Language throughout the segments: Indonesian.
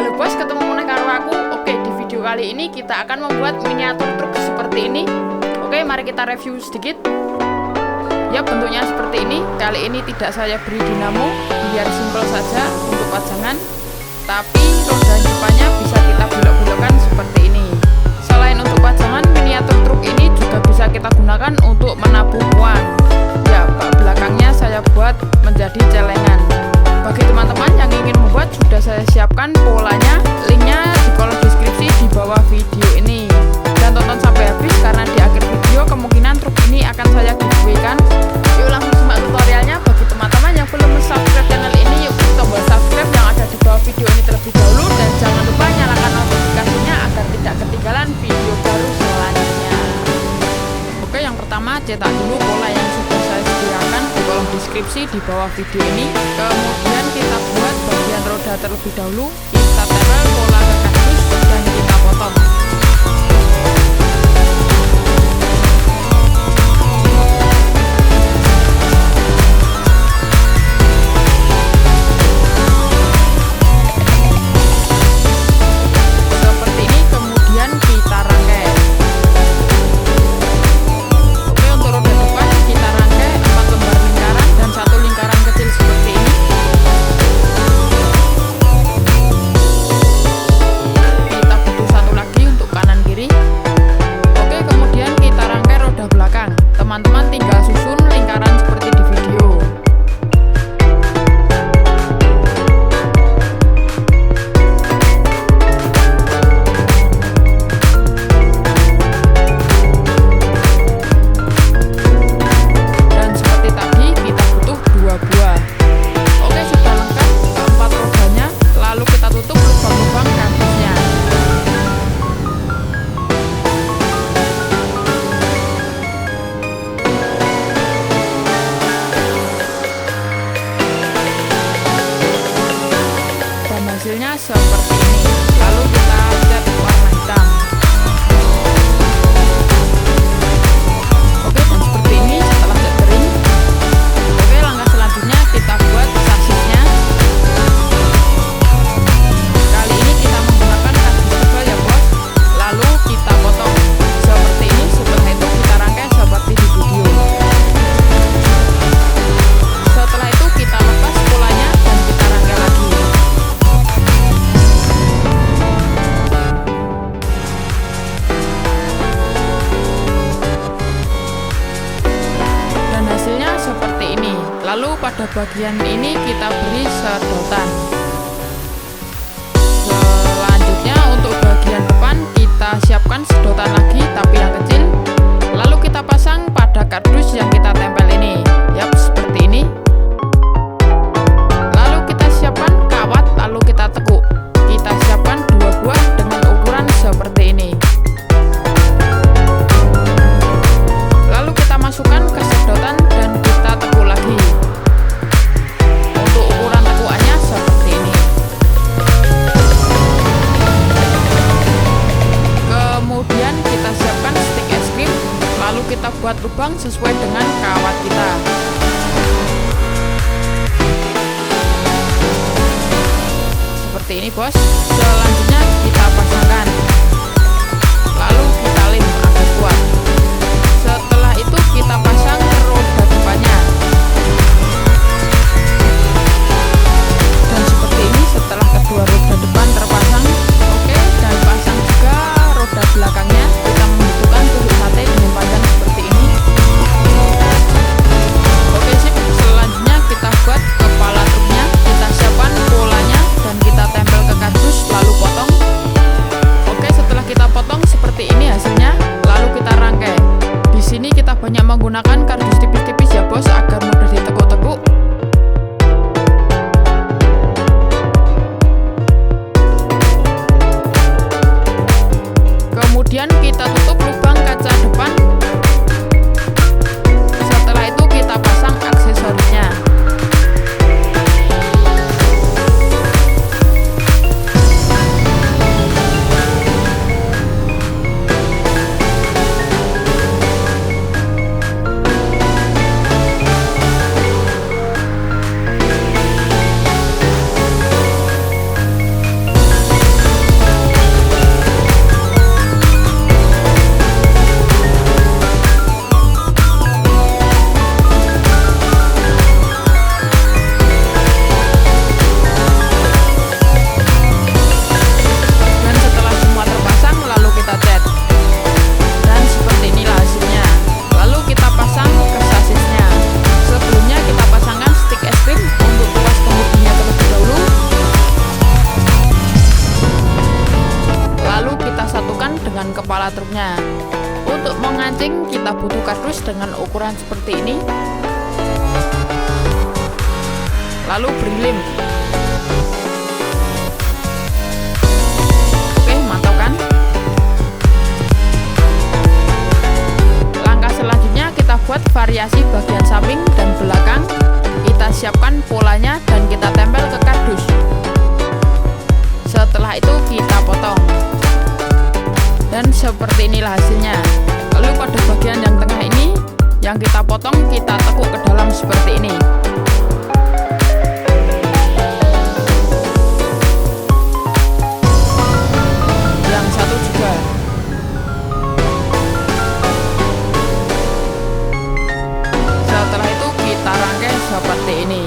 Halo bos, ketemu meneh karo aku. Oke, di video kali ini kita akan membuat miniatur truk seperti ini. Oke, mari kita review sedikit. Ya, bentuknya seperti ini. Kali ini tidak saya beri dinamo, biar simpel saja untuk pajangan. Tapi roda depannya bisa kita belok-belokkan seperti ini. Selain untuk pajangan, miniatur truk ini juga bisa kita gunakan untuk menabung uang. Ya, bak belakangnya saya buat menjadi celengan. Bagi teman-teman yang ingin membuat, sudah saya siapkan polanya, linknya di kolom deskripsi di bawah video ini. Dan tonton sampai habis karena di akhir video kemungkinan truk ini akan saya giveaway-kan. Yuk langsung simak tutorialnya. Bagi teman-teman yang belum subscribe channel ini, yuk klik tombol subscribe yang ada di bawah video ini terlebih dahulu. Dan jangan lupa nyalakan notifikasinya agar tidak ketinggalan video baru selanjutnya. Oke, yang pertama cetak dulu pola yang sudah saya sediakan di kolom deskripsi di bawah video ini. Kemudian kita buat bagian roda terlebih dahulu, kita tempel pola ke kardus dan kita potong. Seperti ini, kemudian kita rangkai. Oke, untuk roda depan kita rangkai 4 lembar lingkaran dan 1 lingkaran kecil seperti ini. Kita butuh 1 lagi untuk kanan kiri. Oke, kemudian kita rangkai roda belakang. Teman-teman tinggal susun lingkaran seperti di video. Dan seperti tadi kita butuh 2 buah. Oke, sudah lengkap keempat rodanya. Lalu kita tutup lubang-lubang kardusnya. Dan hasilnya seperti ini. Lalu kita cat warna hitam. Oke, dan seperti ini setelah cat kering. Oke, langkah selanjutnya kita buat sasisnya. Kali ini kita menggunakan kardus tebal ya bos. Lalu kita potong seperti ini. Setelah itu kita rangkai seperti di video. Setelah itu kita lepas polanya dan kita rangkai lagi. Dan hasilnya seperti ini. Lalu pada bagian ini kita beri sedotan. Selanjutnya untuk bagian depan kita siapkan sedotan lagi tapi yang kecil. Lalu kita pasang pada kardus yang kita tempel ini. Yap, seperti ini. Lalu kita siapkan kawat, lalu kita tekuk. Kita siapkan 2 buah dengan ukuran seperti ini. Lalu kita masukkan ke sedotan dan kita tekuk lagi. Untuk ukuran tekukannya seperti ini. Kemudian kita siapkan stik es krim. Lalu kita buat lubang sesuai dengan kawat kita. Seperti ini bos. Selanjutnya kita pasangkan. Lalu kita lem agar kuat. Setelah itu kita pasang roda depannya. Dan seperti ini setelah kedua roda depan terpasang. Oke, dan pasang juga roda belakangnya. Kita membutuhkan tusuk sate dengan panjang seperti ini. Oke sip, selanjutnya kita buat kepala truknya. Kita siapkan polanya dan kita tempel ke kardus lalu potong. kepala truknya. Untuk mengancing kita butuh kardus dengan ukuran seperti ini, lalu beri lem. Oke, mantap kan? Langkah selanjutnya kita buat variasi bagian samping dan belakang. Kita siapkan polanya dan kita tempel ke kardus. Setelah itu kita potong. Dan seperti inilah hasilnya. Lalu pada bagian yang tengah ini yang kita potong, kita tekuk ke dalam seperti ini. Yang satu juga. Setelah itu kita rangkai seperti ini.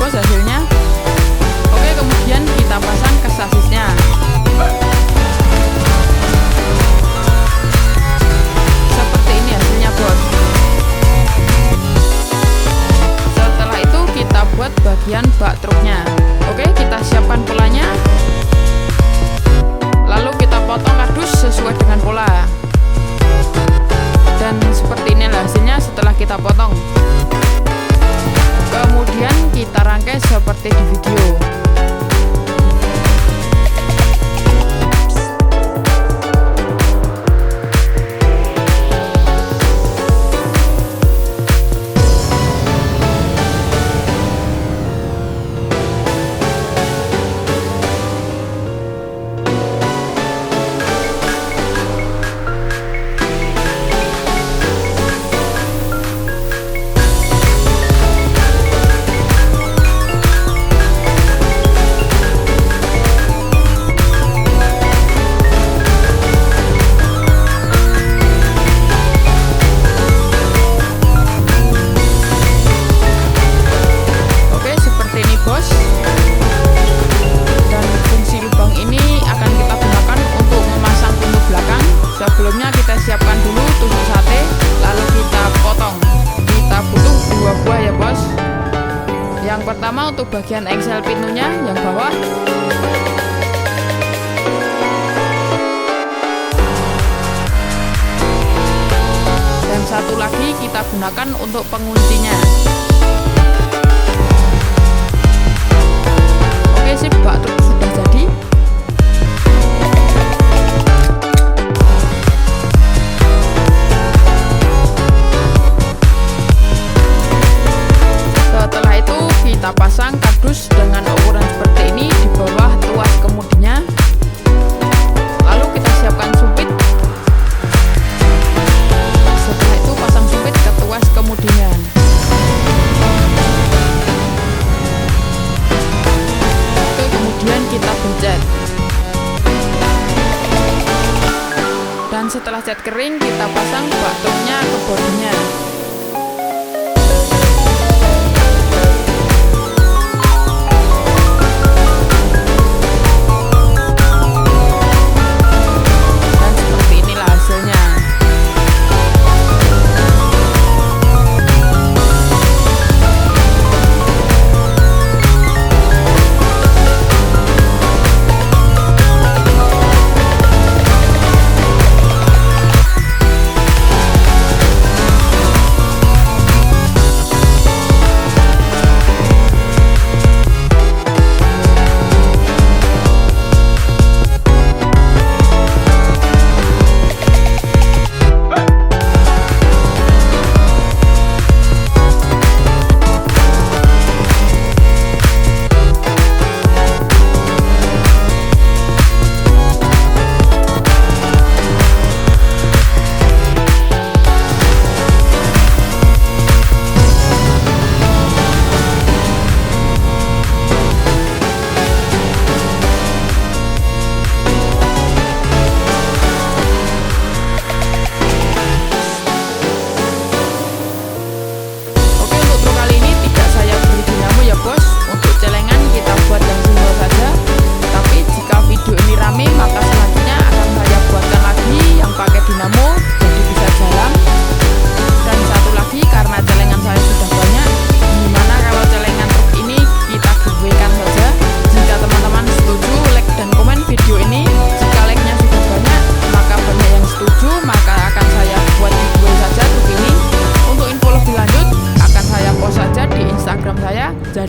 Hasilnya. Oke, kemudian kita pasang ke sasisnya. Seperti ini hasilnya, bos. Setelah itu kita buat bagian bak truknya. Oke, kita siapkan polanya. Lalu kita potong kardus sesuai dengan pola. Dan seperti inilah hasilnya setelah kita potong. Kemudian kita rangkai seperti di video. Sebelumnya kita siapkan dulu tusuk sate, lalu kita potong. Kita butuh 2 buah ya, bos. Yang pertama untuk bagian engsel pintunya yang bawah. Dan satu lagi kita gunakan untuk penguncinya. Oke, sip, bak truk sudah jadi. Kita pasang kardus dengan ukuran seperti ini di bawah tuas kemudinya. Lalu kita siapkan sumpit. Setelah itu pasang sumpit ke tuas kemudinya. Oke, kemudian kita pencet. Dan setelah cat kering, kita pasang bak truknya ke bodinya.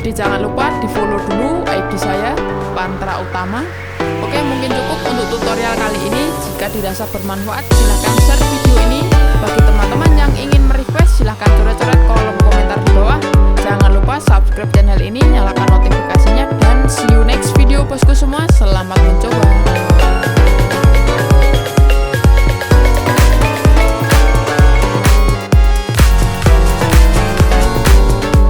Jadi jangan lupa di follow dulu ID saya, Pantra Utama. Oke, mungkin cukup untuk tutorial kali ini. Jika dirasa bermanfaat, silahkan share video ini bagi teman-teman yang ingin merequest. Silahkan coret-coret kolom